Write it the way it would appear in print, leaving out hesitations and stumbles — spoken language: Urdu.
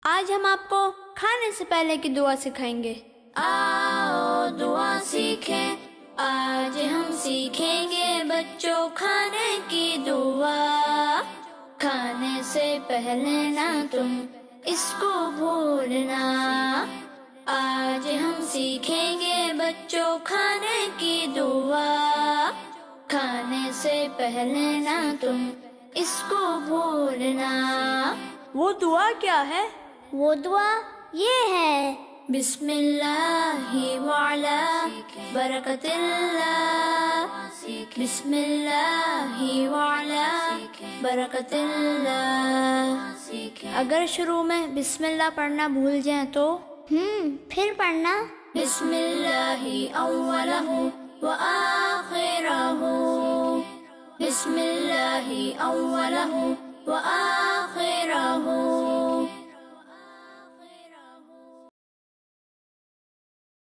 آج ہم آپ کو کھانے سے پہلے کی دعا سکھائیں گے۔ آؤ دعا سیکھیں، آج ہم سیکھیں گے بچوں کھانے کی دعا۔ کھانے سے پہلے نہ تم اس کو بھولنا، آج ہم سیکھیں گے بچوں کھانے کی دعا۔ کھانے سے پہلے نہ تم اس کو بھولنا۔ وہ دعا کیا ہے؟ وہ دعا یہ ہے: بسم اللہ وعلی برکت اللہ، بسم اللہ وعلی برکت اللہ۔ اگر شروع میں بسم اللہ پڑھنا بھول جائیں تو پھر پڑھنا بسم اللہ اولہ وآخرہ، بسم اللہ اولہ وآخرہ۔